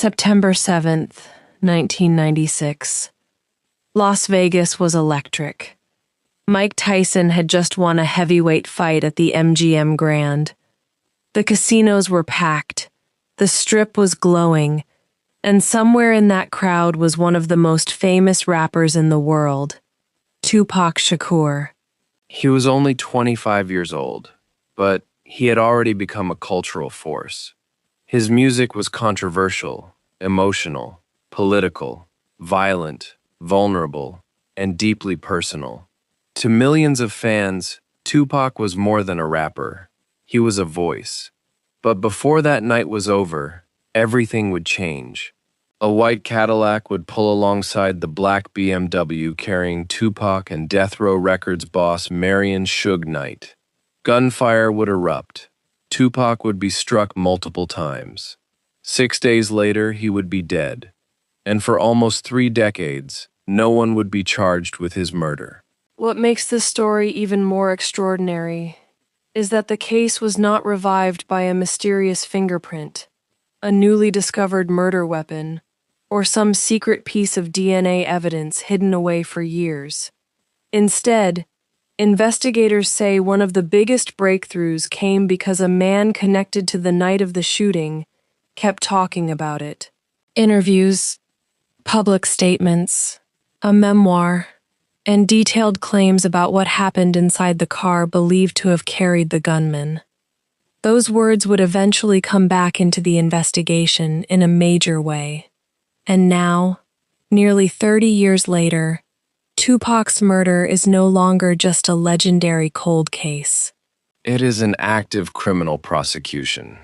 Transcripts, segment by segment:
September 7th, 1996. Las Vegas was electric. Mike Tyson had just won a heavyweight fight at the MGM Grand. The casinos were packed, the strip was glowing, and somewhere in that crowd was one of the most famous rappers in the world, Tupac Shakur. He was only 25 years old, but he had already become a cultural force. His music was controversial, emotional, political, violent, vulnerable, and deeply personal. To millions of fans, Tupac was more than a rapper. He was a voice. But before that night was over, everything would change. A white Cadillac would pull alongside the black BMW carrying Tupac and Death Row Records boss Marion Suge Knight. Gunfire would erupt. Tupac would be struck multiple times. 6 days later, he would be dead. And for almost 3 decades, no one would be charged with his murder. What makes this story even more extraordinary is that the case was not revived by a mysterious fingerprint, a newly discovered murder weapon, or some secret piece of DNA evidence hidden away for years. Instead, investigators say one of the biggest breakthroughs came because a man connected to the night of the shooting kept talking about it. Interviews, public statements, a memoir, and detailed claims about what happened inside the car believed to have carried the gunman. Those words would eventually come back into the investigation in a major way. And now, nearly 30 years later, Tupac's murder is no longer just a legendary cold case. It is an active criminal prosecution.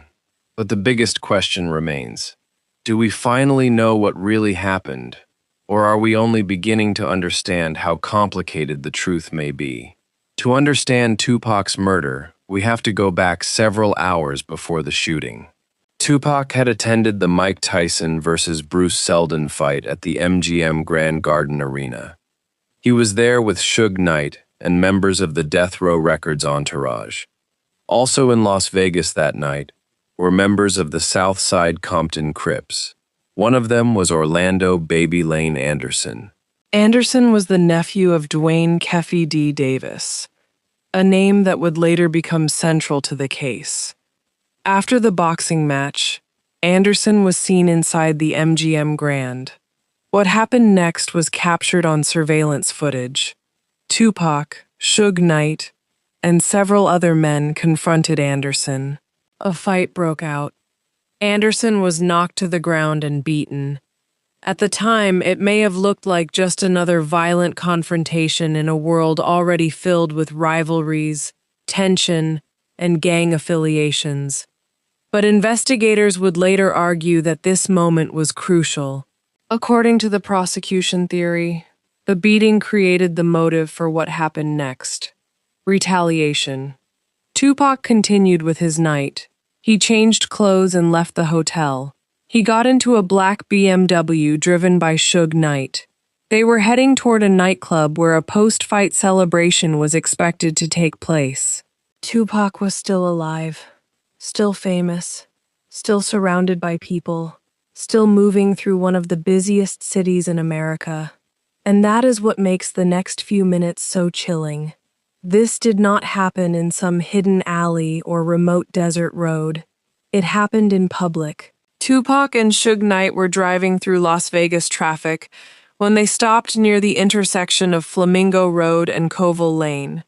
But the biggest question remains. Do we finally know what really happened? Or are we only beginning to understand how complicated the truth may be? To understand Tupac's murder, we have to go back several hours before the shooting. Tupac had attended the Mike Tyson versus Bruce Seldon fight at the MGM Grand Garden Arena. He was there with Suge Knight and members of the Death Row Records entourage. Also in Las Vegas that night were members of the Southside Compton Crips. One of them was Orlando Baby Lane Anderson. Anderson was the nephew of Duane Keffe D. Davis, a name that would later become central to the case. After the boxing match, Anderson was seen inside the MGM Grand. What happened next was captured on surveillance footage. Tupac, Suge Knight, and several other men confronted Anderson. A fight broke out. Anderson was knocked to the ground and beaten. At the time, it may have looked like just another violent confrontation in a world already filled with rivalries, tension, and gang affiliations. But investigators would later argue that this moment was crucial. According to the prosecution theory, the beating created the motive for what happened next: retaliation. Tupac continued with his night. He changed clothes and left the hotel. He got into a black BMW driven by Suge Knight. They were heading toward a nightclub where a post-fight celebration was expected to take place. Tupac was still alive, still famous, still surrounded by people, still moving through one of the busiest cities in America. And that is what makes the next few minutes so chilling. This did not happen in some hidden alley or remote desert road. It happened in public. Tupac and Suge Knight were driving through Las Vegas traffic when they stopped near the intersection of Flamingo Road and Covell Lane.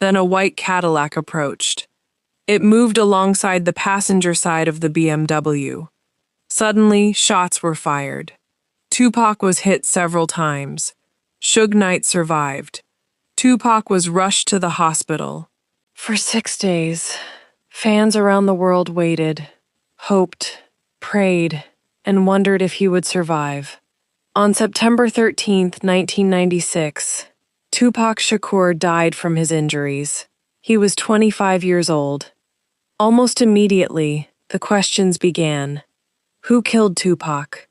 Then a white Cadillac approached. It moved alongside the passenger side of the BMW. Suddenly, shots were fired. Tupac was hit several times. Suge Knight survived. Tupac was rushed to the hospital. For 6 days, fans around the world waited, hoped, prayed, and wondered if he would survive. On September 13th, 1996, Tupac Shakur died from his injuries. He was 25 years old. Almost immediately, the questions began. Who killed Tupac?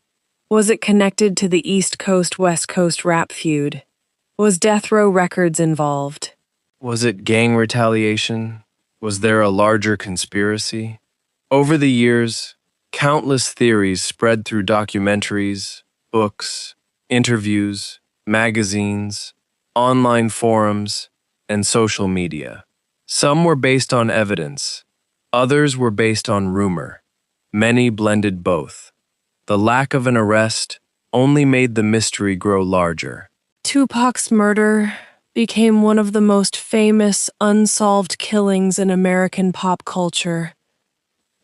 Was it connected to the East Coast-West Coast rap feud? Was Death Row Records involved? Was it gang retaliation? Was there a larger conspiracy? Over the years, Countless theories spread through documentaries, books, interviews, magazines, online forums, and social media. Some were based on evidence, others were based on rumor. Many blended both. The lack of an arrest only made the mystery grow larger. Tupac's murder became one of the most famous unsolved killings in American pop culture.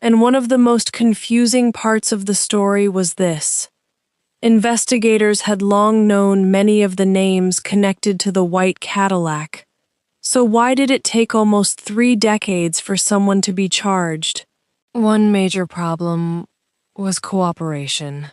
And one of the most confusing parts of the story was this. Investigators had long known many of the names connected to the white Cadillac. So why did it take almost 3 decades for someone to be charged? One major problem was cooperation.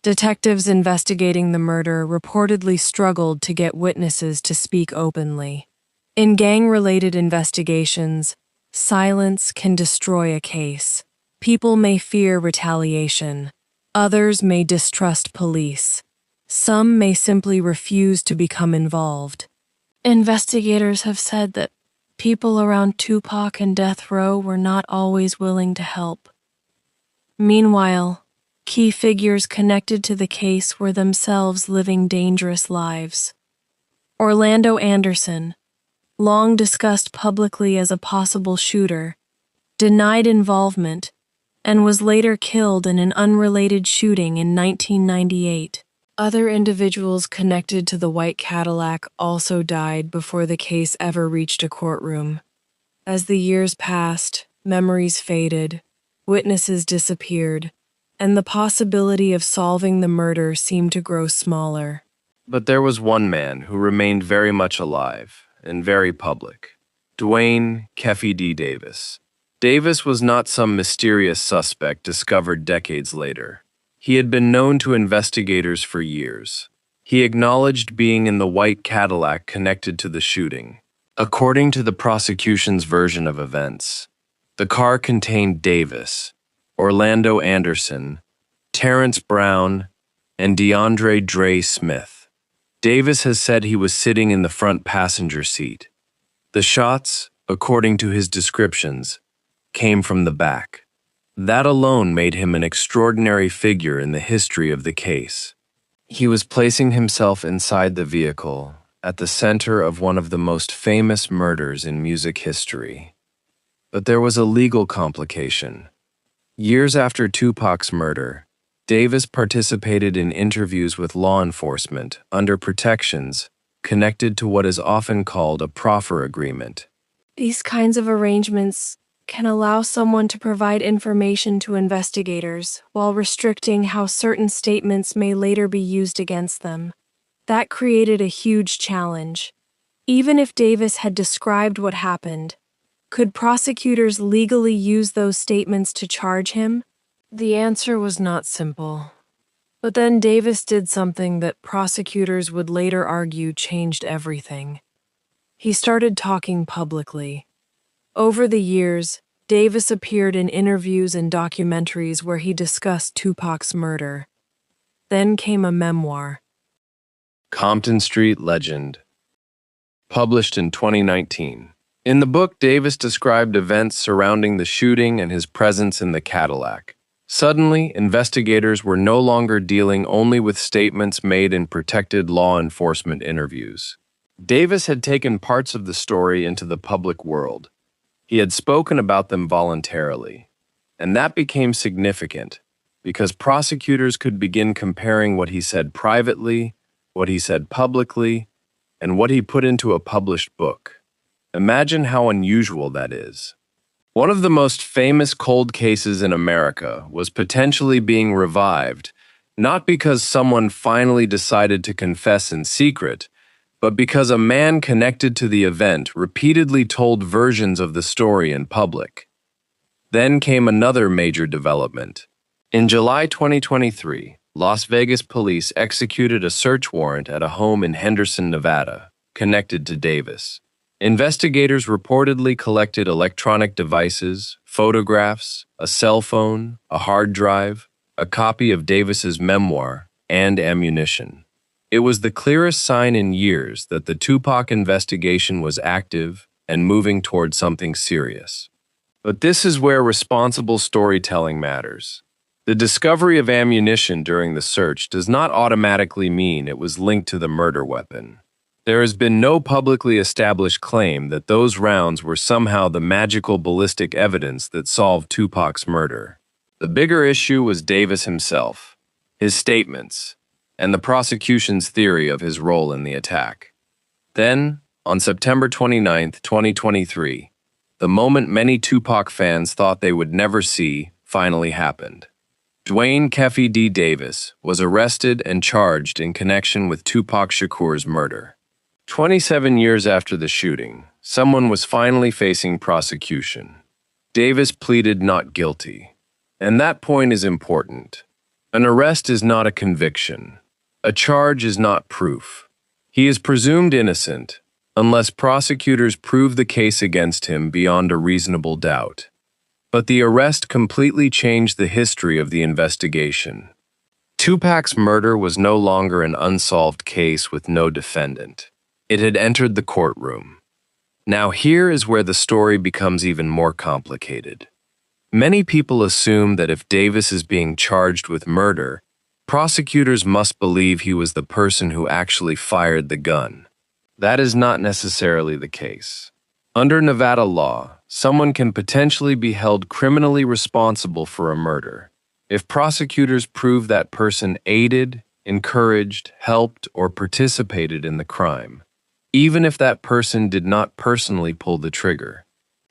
Detectives investigating the murder reportedly struggled to get witnesses to speak openly. In gang-related investigations, silence can destroy a case. People may fear retaliation. Others may distrust police. Some may simply refuse to become involved. Investigators have said that people around Tupac and death row were not always willing to help. Meanwhile, key figures connected to the case were themselves living dangerous lives. Orlando Anderson, long discussed publicly as a possible shooter, denied involvement and was later killed in an unrelated shooting in 1998. Other individuals connected to the white Cadillac also died before the case ever reached a courtroom. As the years passed, memories faded, witnesses disappeared, and the possibility of solving the murder seemed to grow smaller. But there was one man who remained very much alive and very public. Duane Keffe D. Davis. Davis was not some mysterious suspect discovered decades later. He had been known to investigators for years. He acknowledged being in the white Cadillac connected to the shooting. According to the prosecution's version of events, the car contained Davis, Orlando Anderson, Terrence Brown, and DeAndre Dre Smith. Davis has said he was sitting in the front passenger seat. The shots, according to his descriptions, came from the back. That alone made him an extraordinary figure in the history of the case. He was placing himself inside the vehicle, at the center of one of the most famous murders in music history. But there was a legal complication. Years after Tupac's murder, Davis participated in interviews with law enforcement under protections connected to what is often called a proffer agreement. These kinds of arrangements can allow someone to provide information to investigators while restricting how certain statements may later be used against them. That created a huge challenge. Even if Davis had described what happened, could prosecutors legally use those statements to charge him? The answer was not simple. But then Davis did something that prosecutors would later argue changed everything. He started talking publicly. Over the years, Davis appeared in interviews and documentaries where he discussed Tupac's murder. Then came a memoir. Compton Street Legend, published in 2019. In the book, Davis described events surrounding the shooting and his presence in the Cadillac. Suddenly, investigators were no longer dealing only with statements made in protected law enforcement interviews. Davis had taken parts of the story into the public world. He had spoken about them voluntarily. And that became significant because prosecutors could begin comparing what he said privately, what he said publicly, and what he put into a published book. Imagine how unusual that is. One of the most famous cold cases in America was potentially being revived, not because someone finally decided to confess in secret, but because a man connected to the event repeatedly told versions of the story in public. Then came another major development. In July 2023, Las Vegas police executed a search warrant at a home in Henderson, Nevada, connected to Davis. Investigators reportedly collected electronic devices, photographs, a cell phone, a hard drive, a copy of Davis's memoir, and ammunition. It was the clearest sign in years that the Tupac investigation was active and moving toward something serious. But this is where responsible storytelling matters. The discovery of ammunition during the search does not automatically mean it was linked to the murder weapon. There has been no publicly established claim that those rounds were somehow the magical ballistic evidence that solved Tupac's murder. The bigger issue was Davis himself, his statements, and the prosecution's theory of his role in the attack. Then, on September 29, 2023, the moment many Tupac fans thought they would never see finally happened. Duane Keffe D. Davis was arrested and charged in connection with Tupac Shakur's murder. 27 years after the shooting, someone was finally facing prosecution. Davis pleaded not guilty. And that point is important. An arrest is not a conviction. A charge is not proof. He is presumed innocent unless prosecutors prove the case against him beyond a reasonable doubt. But the arrest completely changed the history of the investigation. Tupac's murder was no longer an unsolved case with no defendant. It had entered the courtroom. Now here is where the story becomes even more complicated. Many people assume that if Davis is being charged with murder, prosecutors must believe he was the person who actually fired the gun. That is not necessarily the case. Under Nevada law, someone can potentially be held criminally responsible for a murder if prosecutors prove that person aided, encouraged, helped, or participated in the crime, even if that person did not personally pull the trigger.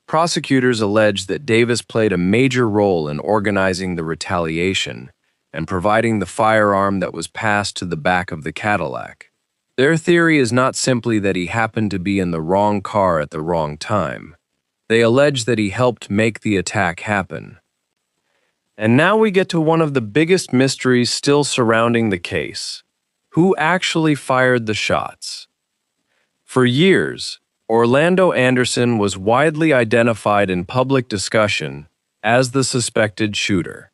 Prosecutors allege that Davis played a major role in organizing the retaliation and providing the firearm that was passed to the back of the Cadillac. Their theory is not simply that he happened to be in the wrong car at the wrong time. They allege that he helped make the attack happen. And now we get to one of the biggest mysteries still surrounding the case. Who actually fired the shots? For years, Orlando Anderson was widely identified in public discussion as the suspected shooter.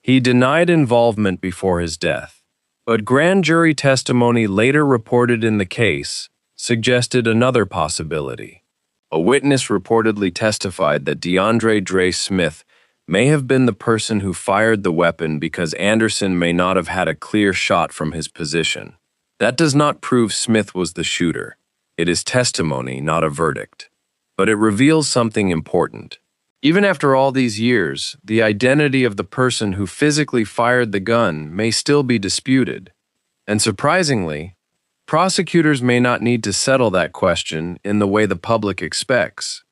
He denied involvement before his death, but grand jury testimony later reported in the case suggested another possibility. A witness reportedly testified that DeAndre Dre Smith may have been the person who fired the weapon because Anderson may not have had a clear shot from his position. That does not prove Smith was the shooter. It is testimony, not a verdict. But it reveals something important. Even after all these years, the identity of the person who physically fired the gun may still be disputed. And surprisingly, prosecutors may not need to settle that question in the way the public expects.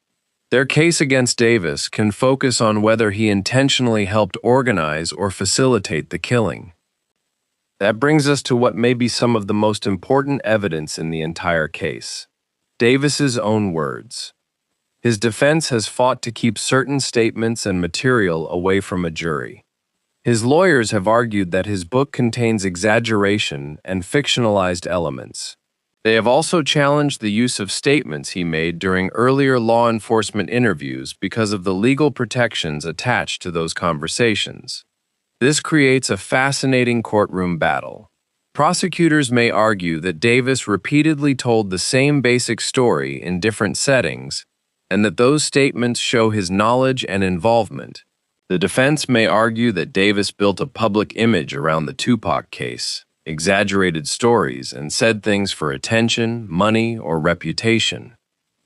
Their case against Davis can focus on whether he intentionally helped organize or facilitate the killing. That brings us to what may be some of the most important evidence in the entire case: Davis's own words. His defense has fought to keep certain statements and material away from a jury. His lawyers have argued that his book contains exaggeration and fictionalized elements. They have also challenged the use of statements he made during earlier law enforcement interviews because of the legal protections attached to those conversations. This creates a fascinating courtroom battle. Prosecutors may argue that Davis repeatedly told the same basic story in different settings, and that those statements show his knowledge and involvement. The defense may argue that Davis built a public image around the Tupac case, exaggerated stories, and said things for attention, money, or reputation.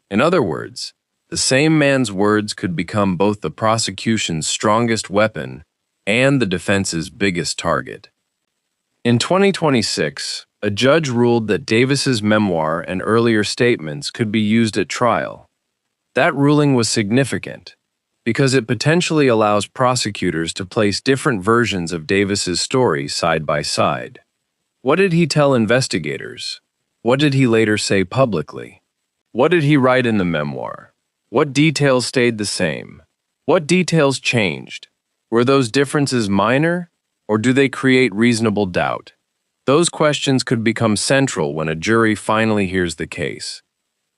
In other words, the same man's words could become both the prosecution's strongest weapon and the defense's biggest target. In 2026, a judge ruled that Davis's memoir and earlier statements could be used at trial. That ruling was significant because it potentially allows prosecutors to place different versions of Davis's story side by side. What did he tell investigators? What did he later say publicly? What did he write in the memoir? What details stayed the same? What details changed? Were those differences minor, or do they create reasonable doubt? Those questions could become central when a jury finally hears the case.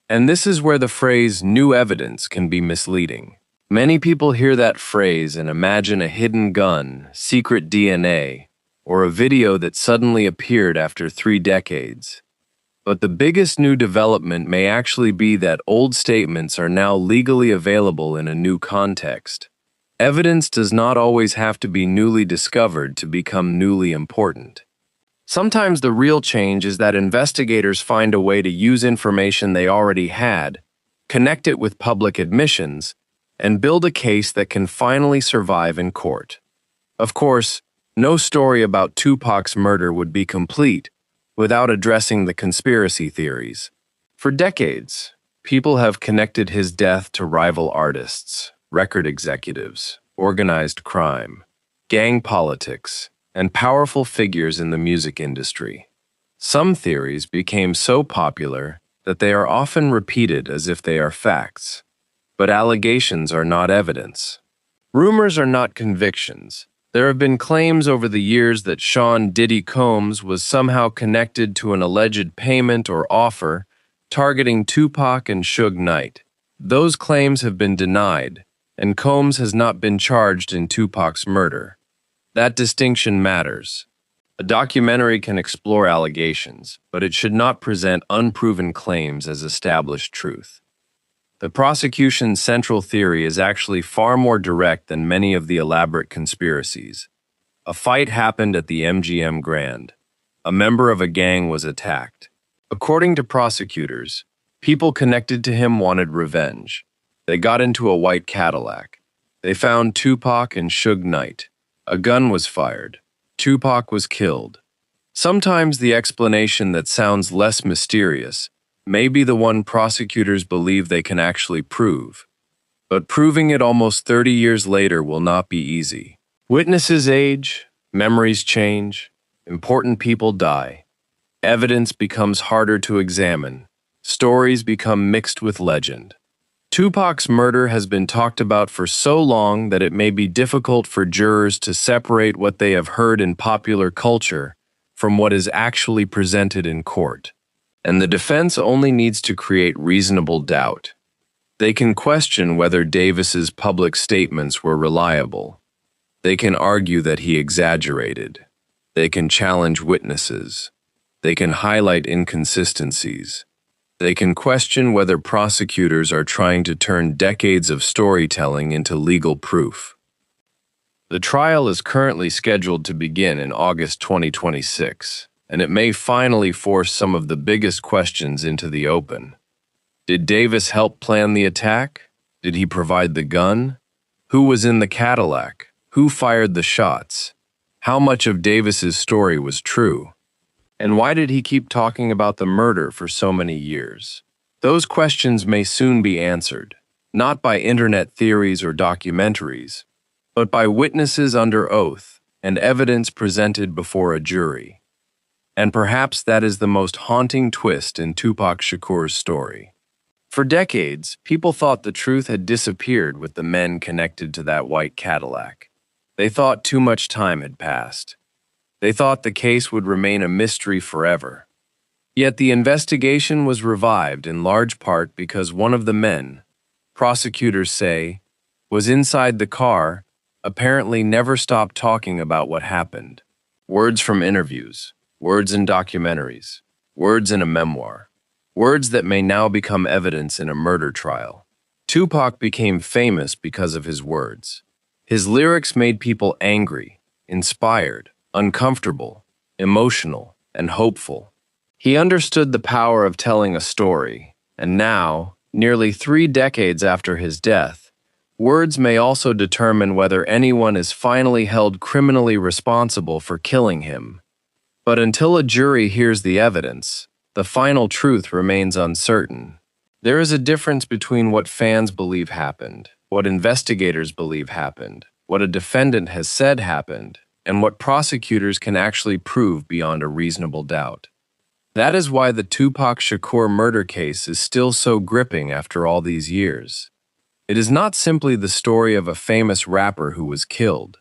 And this is where the phrase "new evidence" can be misleading. Many people hear that phrase and imagine a hidden gun, secret DNA, or a video that suddenly appeared after 3 decades. But the biggest new development may actually be that old statements are now legally available in a new context. Evidence does not always have to be newly discovered to become newly important. Sometimes the real change is that investigators find a way to use information they already had, connect it with public admissions, and build a case that can finally survive in court. Of course, no story about Tupac's murder would be complete without addressing the conspiracy theories. For decades, people have connected his death to rival artists, record executives, organized crime, gang politics, and powerful figures in the music industry. Some theories became so popular that they are often repeated as if they are facts. But allegations are not evidence. Rumors are not convictions. There have been claims over the years that Sean Diddy Combs was somehow connected to an alleged payment or offer targeting Tupac and Suge Knight. Those claims have been denied, and Combs has not been charged in Tupac's murder. That distinction matters. A documentary can explore allegations, but it should not present unproven claims as established truth. The prosecution's central theory is actually far more direct than many of the elaborate conspiracies. A fight happened at the MGM Grand. A member of a gang was attacked. According to prosecutors, people connected to him wanted revenge. They got into a white Cadillac. They found Tupac and Suge Knight. A gun was fired. Tupac was killed. Sometimes the explanation that sounds less mysterious may be the one prosecutors believe they can actually prove. But proving it almost 30 years later will not be easy. Witnesses age, memories change, important people die. Evidence becomes harder to examine. Stories become mixed with legend. Tupac's murder has been talked about for so long that it may be difficult for jurors to separate what they have heard in popular culture from what is actually presented in court. And the defense only needs to create reasonable doubt. They can question whether Davis's public statements were reliable. They can argue that he exaggerated. They can challenge witnesses. They can highlight inconsistencies. They can question whether prosecutors are trying to turn decades of storytelling into legal proof. The trial is currently scheduled to begin in August 2026, and it may finally force some of the biggest questions into the open. Did Davis help plan the attack? Did he provide the gun? Who was in the Cadillac? Who fired the shots? How much of Davis's story was true? And why did he keep talking about the murder for so many years? Those questions may soon be answered, not by internet theories or documentaries, but by witnesses under oath and evidence presented before a jury. And perhaps that is the most haunting twist in Tupac Shakur's story. For decades, people thought the truth had disappeared with the men connected to that white Cadillac. They thought too much time had passed. They thought the case would remain a mystery forever. Yet the investigation was revived in large part because one of the men, prosecutors say, was inside the car, apparently never stopped talking about what happened. Words from interviews, words in documentaries, words in a memoir, words that may now become evidence in a murder trial. Tupac became famous because of his words. His lyrics made people angry, inspired, uncomfortable, emotional, and hopeful. He understood the power of telling a story, and now, nearly 3 decades after his death, words may also determine whether anyone is finally held criminally responsible for killing him. But until a jury hears the evidence, the final truth remains uncertain. There is a difference between what fans believe happened, what investigators believe happened, what a defendant has said happened, and what prosecutors can actually prove beyond a reasonable doubt. That is why the Tupac Shakur murder case is still so gripping after all these years. It is not simply the story of a famous rapper who was killed.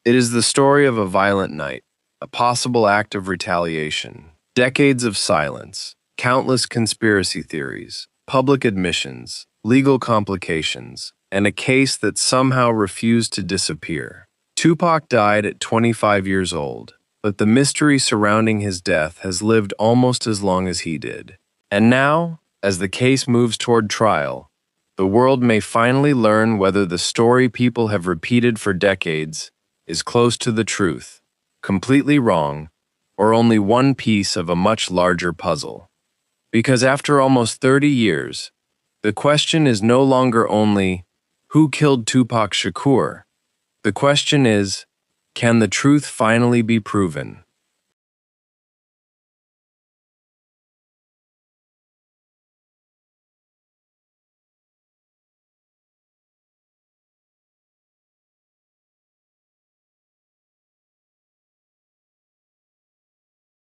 It is the story of a violent night, a possible act of retaliation, decades of silence, countless conspiracy theories, public admissions, legal complications, and a case that somehow refused to disappear. Tupac died at 25 years old, but the mystery surrounding his death has lived almost as long as he did. And now, as the case moves toward trial, The world may finally learn whether the story people have repeated for decades is close to the truth, completely wrong, or only one piece of a much larger puzzle. Because after almost 30 years, the question is no longer only, who killed Tupac Shakur? The question is, can the truth finally be proven?